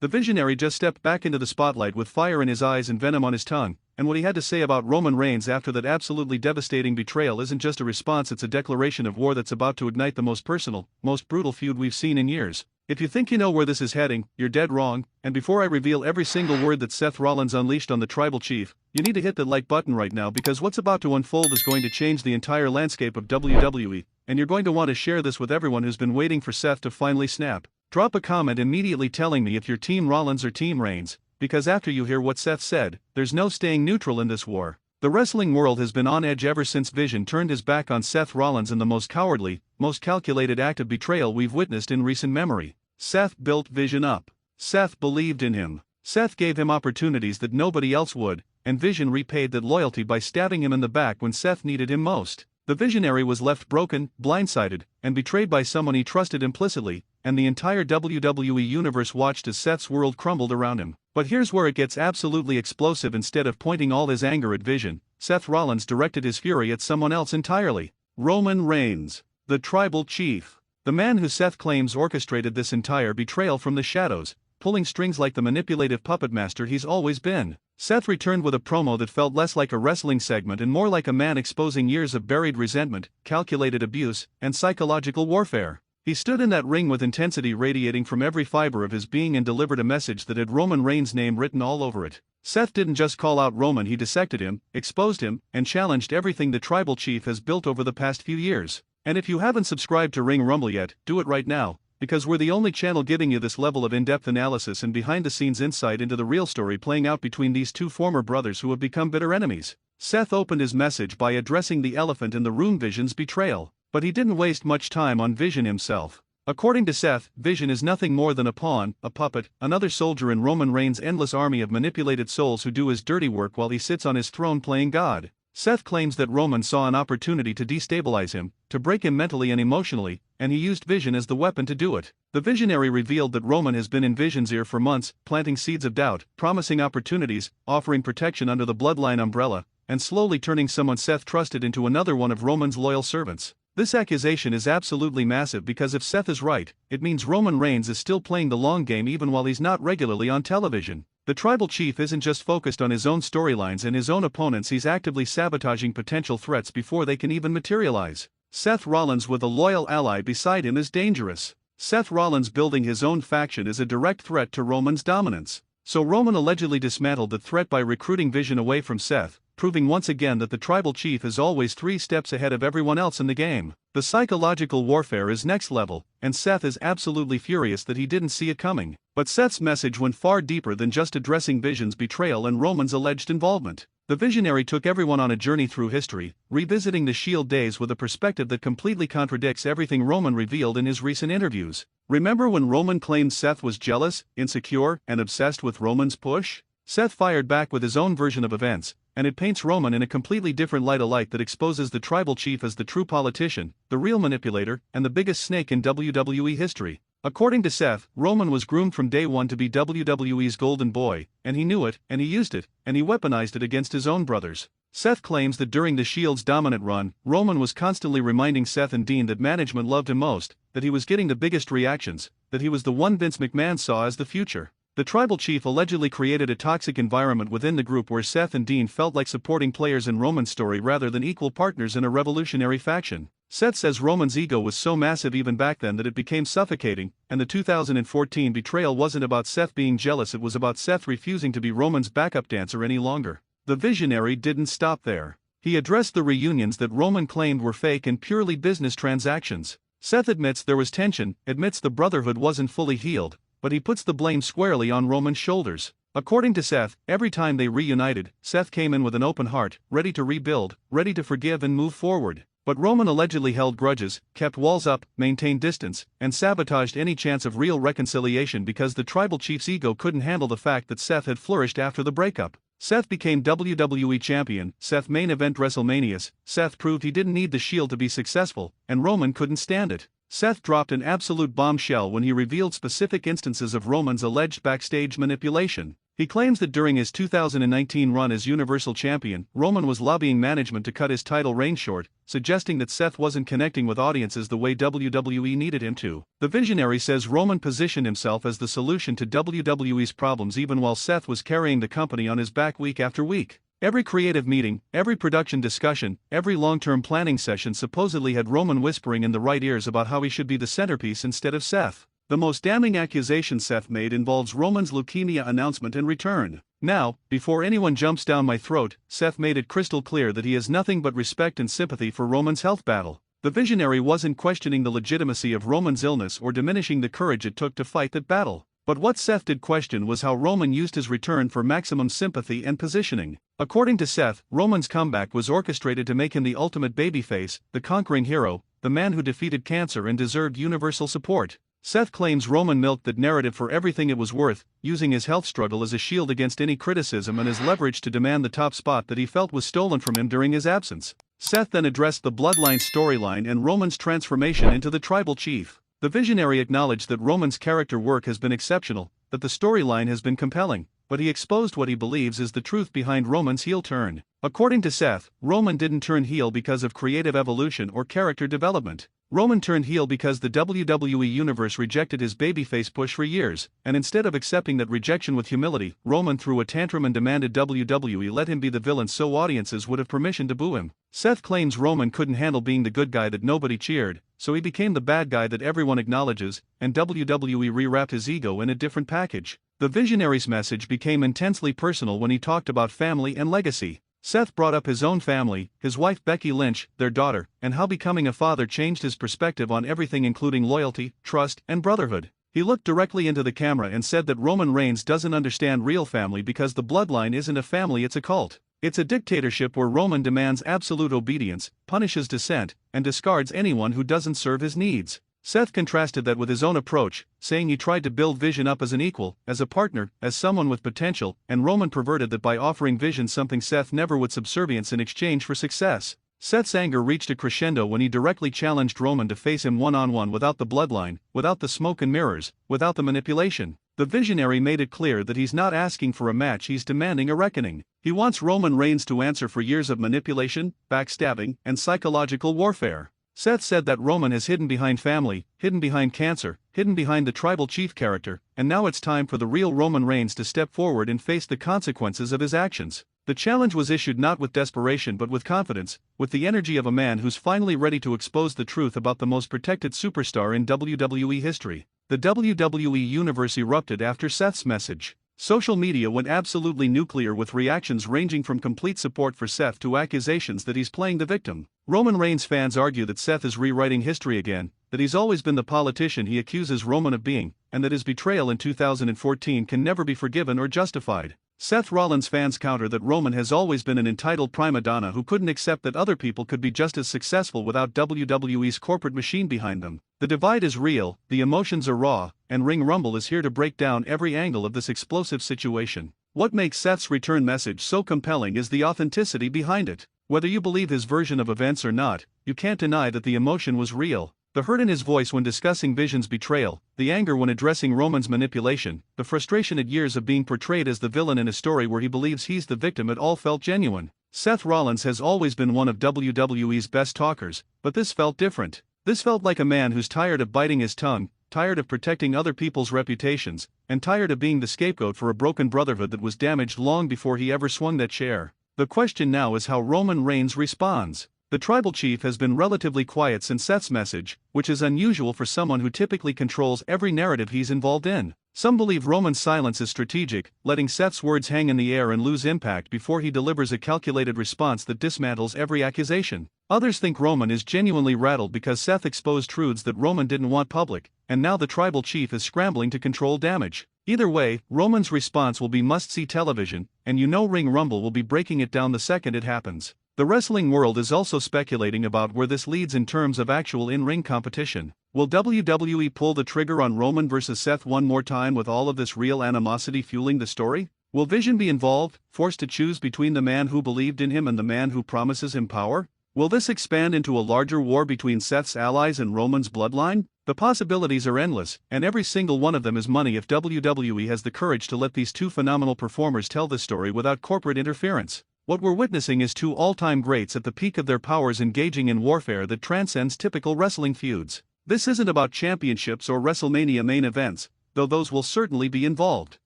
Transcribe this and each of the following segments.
The Visionary just stepped back into the spotlight with fire in his eyes and venom on his tongue, and what he had to say about Roman Reigns after that absolutely devastating betrayal isn't just a response, it's a declaration of war that's about to ignite the most personal, most brutal feud we've seen in years. If you think you know where this is heading, you're dead wrong, and before I reveal every single word that Seth Rollins unleashed on the Tribal Chief, you need to hit that like button right now because what's about to unfold is going to change the entire landscape of WWE, and you're going to want to share this with everyone who's been waiting for Seth to finally snap. Drop a comment immediately telling me if you're Team Rollins or Team Reigns, because after you hear what Seth said, there's no staying neutral in this war. The wrestling world has been on edge ever since Vision turned his back on Seth Rollins in the most cowardly, most calculated act of betrayal we've witnessed in recent memory. Seth built Vision up. Seth believed in him. Seth gave him opportunities that nobody else would, and Vision repaid that loyalty by stabbing him in the back when Seth needed him most. The Visionary was left broken, blindsided, and betrayed by someone he trusted implicitly, and the entire WWE universe watched as Seth's world crumbled around him. But here's where it gets absolutely explosive. Instead of pointing all his anger at Vision, Seth Rollins directed his fury at someone else entirely. Roman Reigns, the Tribal Chief. The man who Seth claims orchestrated this entire betrayal from the shadows, pulling strings like the manipulative puppet master he's always been. Seth returned with a promo that felt less like a wrestling segment and more like a man exposing years of buried resentment, calculated abuse, and psychological warfare. He stood in that ring with intensity radiating from every fiber of his being and delivered a message that had Roman Reigns' name written all over it. Seth didn't just call out Roman, he dissected him, exposed him, and challenged everything the Tribal Chief has built over the past few years. And if you haven't subscribed to Ring Rumble yet, do it right now, because we're the only channel giving you this level of in-depth analysis and behind-the-scenes insight into the real story playing out between these two former brothers who have become bitter enemies. Seth opened his message by addressing the elephant in the room, Vision's betrayal. But he didn't waste much time on Vision himself. According to Seth, Vision is nothing more than a pawn, a puppet, another soldier in Roman Reigns' endless army of manipulated souls who do his dirty work while he sits on his throne playing God. Seth claims that Roman saw an opportunity to destabilize him, to break him mentally and emotionally, and he used Vision as the weapon to do it. The Visionary revealed that Roman has been in Vision's ear for months, planting seeds of doubt, promising opportunities, offering protection under the bloodline umbrella, and slowly turning someone Seth trusted into another one of Roman's loyal servants. This accusation is absolutely massive because if Seth is right, it means Roman Reigns is still playing the long game even while he's not regularly on television. The Tribal Chief isn't just focused on his own storylines and his own opponents, he's actively sabotaging potential threats before they can even materialize. Seth Rollins with a loyal ally beside him is dangerous. Seth Rollins building his own faction is a direct threat to Roman's dominance. So Roman allegedly dismantled that threat by recruiting Vision away from Seth, proving once again that the Tribal Chief is always 3 steps ahead of everyone else in the game. The psychological warfare is next level, and Seth is absolutely furious that he didn't see it coming. But Seth's message went far deeper than just addressing Vision's betrayal and Roman's alleged involvement. The Visionary took everyone on a journey through history, revisiting the Shield days with a perspective that completely contradicts everything Roman revealed in his recent interviews. Remember when Roman claimed Seth was jealous, insecure, and obsessed with Roman's push? Seth fired back with his own version of events, and it paints Roman in a completely different light, a light that exposes the Tribal Chief as the true politician, the real manipulator, and the biggest snake in WWE history. According to Seth, Roman was groomed from day one to be WWE's golden boy, and he knew it, and he used it, and he weaponized it against his own brothers. Seth claims that during the Shield's dominant run, Roman was constantly reminding Seth and Dean that management loved him most, that he was getting the biggest reactions, that he was the one Vince McMahon saw as the future. The Tribal Chief allegedly created a toxic environment within the group where Seth and Dean felt like supporting players in Roman's story rather than equal partners in a revolutionary faction. Seth says Roman's ego was so massive even back then that it became suffocating, and the 2014 betrayal wasn't about Seth being jealous, it was about Seth refusing to be Roman's backup dancer any longer. The Visionary didn't stop there. He addressed the reunions that Roman claimed were fake and purely business transactions. Seth admits there was tension, admits the brotherhood wasn't fully healed, but he puts the blame squarely on Roman's shoulders. According to Seth, every time they reunited, Seth came in with an open heart, ready to rebuild, ready to forgive and move forward. But Roman allegedly held grudges, kept walls up, maintained distance, and sabotaged any chance of real reconciliation because the Tribal Chief's ego couldn't handle the fact that Seth had flourished after the breakup. Seth became WWE Champion, Seth main event WrestleManias, Seth proved he didn't need the Shield to be successful, and Roman couldn't stand it. Seth dropped an absolute bombshell when he revealed specific instances of Roman's alleged backstage manipulation. He claims that during his 2019 run as Universal Champion, Roman was lobbying management to cut his title reign short, suggesting that Seth wasn't connecting with audiences the way WWE needed him to. The visionary says Roman positioned himself as the solution to WWE's problems even while Seth was carrying the company on his back week after week. Every creative meeting, every production discussion, every long-term planning session supposedly had Roman whispering in the right ears about how he should be the centerpiece instead of Seth. The most damning accusation Seth made involves Roman's leukemia announcement and return. Now, before anyone jumps down my throat, Seth made it crystal clear that he has nothing but respect and sympathy for Roman's health battle. The visionary wasn't questioning the legitimacy of Roman's illness or diminishing the courage it took to fight that battle. But what Seth did question was how Roman used his return for maximum sympathy and positioning. According to Seth, Roman's comeback was orchestrated to make him the ultimate babyface, the conquering hero, the man who defeated cancer and deserved universal support. Seth claims Roman milked that narrative for everything it was worth, using his health struggle as a shield against any criticism and as leverage to demand the top spot that he felt was stolen from him during his absence. Seth then addressed the bloodline storyline and Roman's transformation into the tribal chief. The visionary acknowledged that Roman's character work has been exceptional, that the storyline has been compelling, but he exposed what he believes is the truth behind Roman's heel turn. According to Seth, Roman didn't turn heel because of creative evolution or character development. Roman turned heel because the WWE Universe rejected his babyface push for years, and instead of accepting that rejection with humility, Roman threw a tantrum and demanded WWE let him be the villain so audiences would have permission to boo him. Seth claims Roman couldn't handle being the good guy that nobody cheered, so he became the bad guy that everyone acknowledges, and WWE rewrapped his ego in a different package. The visionary's message became intensely personal when he talked about family and legacy. Seth brought up his own family, his wife Becky Lynch, their daughter, and how becoming a father changed his perspective on everything including loyalty, trust, and brotherhood. He looked directly into the camera and said that Roman Reigns doesn't understand real family because the bloodline isn't a family, it's a cult. It's a dictatorship where Roman demands absolute obedience, punishes dissent, and discards anyone who doesn't serve his needs. Seth contrasted that with his own approach, saying he tried to build Vision up as an equal, as a partner, as someone with potential, and Roman perverted that by offering Vision something Seth never would subservience in exchange for success. Seth's anger reached a crescendo when he directly challenged Roman to face him one-on-one without the bloodline, without the smoke and mirrors, without the manipulation. The visionary made it clear that he's not asking for a match, he's demanding a reckoning. He wants Roman Reigns to answer for years of manipulation, backstabbing, and psychological warfare. Seth said that Roman has hidden behind family, hidden behind cancer, hidden behind the tribal chief character, and now it's time for the real Roman Reigns to step forward and face the consequences of his actions. The challenge was issued not with desperation but with confidence, with the energy of a man who's finally ready to expose the truth about the most protected superstar in WWE history. The WWE Universe erupted after Seth's message. Social media went absolutely nuclear with reactions ranging from complete support for Seth to accusations that he's playing the victim. Roman Reigns fans argue that Seth is rewriting history again, that he's always been the politician he accuses Roman of being, and that his betrayal in 2014 can never be forgiven or justified. Seth Rollins fans counter that Roman has always been an entitled prima donna who couldn't accept that other people could be just as successful without WWE's corporate machine behind them. The divide is real, the emotions are raw, and Ring Rumble is here to break down every angle of this explosive situation. What makes Seth's return message so compelling is the authenticity behind it. Whether you believe his version of events or not, you can't deny that the emotion was real. The hurt in his voice when discussing Vision's betrayal, the anger when addressing Roman's manipulation, the frustration at years of being portrayed as the villain in a story where he believes he's the victim, it all felt genuine. Seth Rollins has always been one of WWE's best talkers, but this felt different. This felt like a man who's tired of biting his tongue, tired of protecting other people's reputations, and tired of being the scapegoat for a broken brotherhood that was damaged long before he ever swung that chair. The question now is how Roman Reigns responds. The tribal chief has been relatively quiet since Seth's message, which is unusual for someone who typically controls every narrative he's involved in. Some believe Roman's silence is strategic, letting Seth's words hang in the air and lose impact before he delivers a calculated response that dismantles every accusation. Others think Roman is genuinely rattled because Seth exposed truths that Roman didn't want public, and now the tribal chief is scrambling to control damage. Either way, Roman's response will be must-see television, and you know Ring Rumble will be breaking it down the second it happens. The wrestling world is also speculating about where this leads in terms of actual in-ring competition. Will WWE pull the trigger on Roman vs. Seth one more time with all of this real animosity fueling the story? Will Vision be involved, forced to choose between the man who believed in him and the man who promises him power? Will this expand into a larger war between Seth's allies and Roman's bloodline? The possibilities are endless, and every single one of them is money if WWE has the courage to let these two phenomenal performers tell this story without corporate interference. What we're witnessing is two all-time greats at the peak of their powers engaging in warfare that transcends typical wrestling feuds. This isn't about championships or WrestleMania main events, though those will certainly be involved.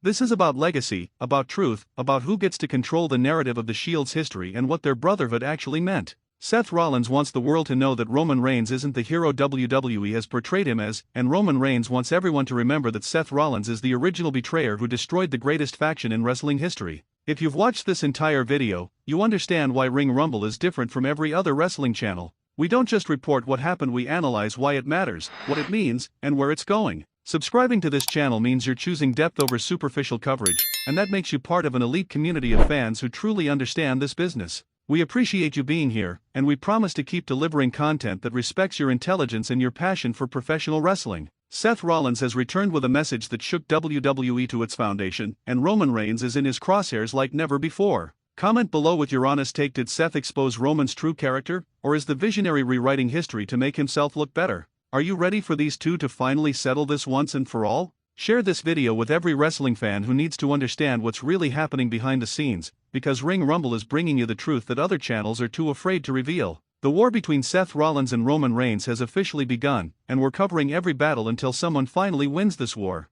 This is about legacy, about truth, about who gets to control the narrative of the Shield's history and what their brotherhood actually meant. Seth Rollins wants the world to know that Roman Reigns isn't the hero WWE has portrayed him as, and Roman Reigns wants everyone to remember that Seth Rollins is the original betrayer who destroyed the greatest faction in wrestling history. If you've watched this entire video, you understand why Ring Rumble is different from every other wrestling channel. We don't just report what happened, we analyze why it matters, what it means, and where it's going. Subscribing to this channel means you're choosing depth over superficial coverage, and that makes you part of an elite community of fans who truly understand this business. We appreciate you being here, and we promise to keep delivering content that respects your intelligence and your passion for professional wrestling. Seth Rollins has returned with a message that shook WWE to its foundation, and Roman Reigns is in his crosshairs like never before. Comment below with your honest take. Did Seth expose Roman's true character, or is the visionary rewriting history to make himself look better? Are you ready for these two to finally settle this once and for all? Share this video with every wrestling fan who needs to understand what's really happening behind the scenes, because Ring Rumble is bringing you the truth that other channels are too afraid to reveal. The war between Seth Rollins and Roman Reigns has officially begun, and we're covering every battle until someone finally wins this war.